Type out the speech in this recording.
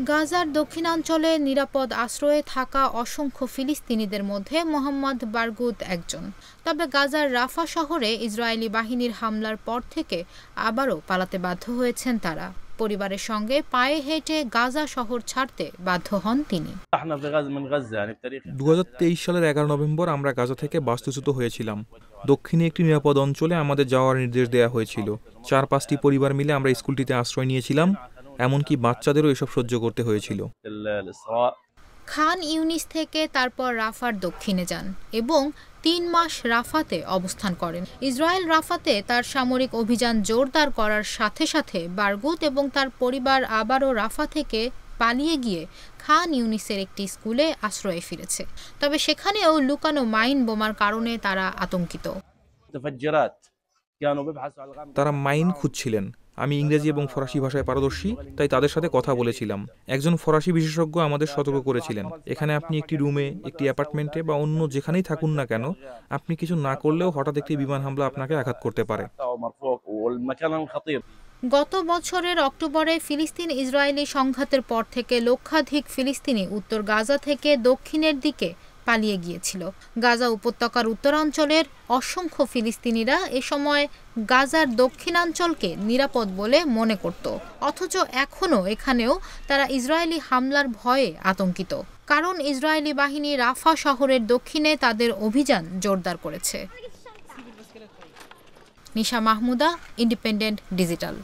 গাজার দক্ষিণাঞ্চলে নিরাপদ আশ্রয়ে থাকা অসংখ্য ফিলিস্তিনিদের মধ্যে মোহাম্মদ বারগুত একজন। তবে গাজার রাফা শহরে ইসরায়েলি বাহিনীর হামলার পর থেকে আবারও পালাতে বাধ্য হয়েছেন তারা। পরিবারের সঙ্গে পায়ে হেঁটে গাজা শহর ছাড়তে বাধ্য হন তিনি। 2023 সালের 11 নভেম্বর আমরা গাজা থেকে বাস্তুচ্যুত হয়েছিলাম। দক্ষিণে একটি নিরাপদ অঞ্চলে আমাদের যাওয়ার নির্দেশ দেওয়া হয়েছিল। 4-5টি পরিবার মিলে আমরা স্কুলটিতে আশ্রয় নিয়েছিলাম, এমনকি বাচ্চাদেরও এসব সহ্য করতে হয়েছিল। খান ইউনিস থেকে তারপর রাফার দক্ষিণে যান এবং 3 মাস রাফাতে অবস্থান করেন। ইসরায়েল রাফাতে তার সামরিক অভিযান জোরদার করার সাথে সাথে বারগুত এবং তার পরিবার আবারও রাফা থেকে পালিয়ে গিয়ে খান ইউনিসের একটি স্কুলে আশ্রয়ে ফিরেছে। তবে সেখানেও লুকানো মাইন বোমার কারণে তারা আতঙ্কিত। তারা মাইন খুঁজছিলেন। আমি ইংরেজি এবং ফরাসি ভাষায় পারদর্শী, তাই তাদের সাথে কথা বলেছিলাম। একজন ফরাসি বিশেষজ্ঞ আমাদের সতর্ক করেছিলেন, এখানে আপনি একটি রুমে, একটি অ্যাপার্টমেন্টে বা অন্য যেখানেই থাকুন না কেন, আপনি কিছু না করলেও হঠাৎ একটি বিমান হামলা আপনাকে আঘাত করতে পারে। গত বছরের অক্টোবরে ফিলিস্তিন ইসরায়েলি সংঘাতের পর থেকে লক্ষাধিক ফিলিস্তিনি উত্তর গাজা থেকে দক্ষিণের দিকে পালিয়ে গিয়েছিল। গাজা উপত্যকার উত্তরাঞ্চলের অসংখ্য ফিলিস্তিনিরা এ সময় গাজার দক্ষিণাঞ্চলকে নিরাপদ বলে মনে করত। অথচ এখনও এখানেও তারা ইসরায়েলি হামলার ভয়ে আতঙ্কিত, কারণ ইসরায়েলি বাহিনী রাফা শহরের দক্ষিণে তাদের অভিযান জোরদার করেছে। নিশা মাহমুদা, ইন্ডিপেন্ডেন্ট ডিজিটাল।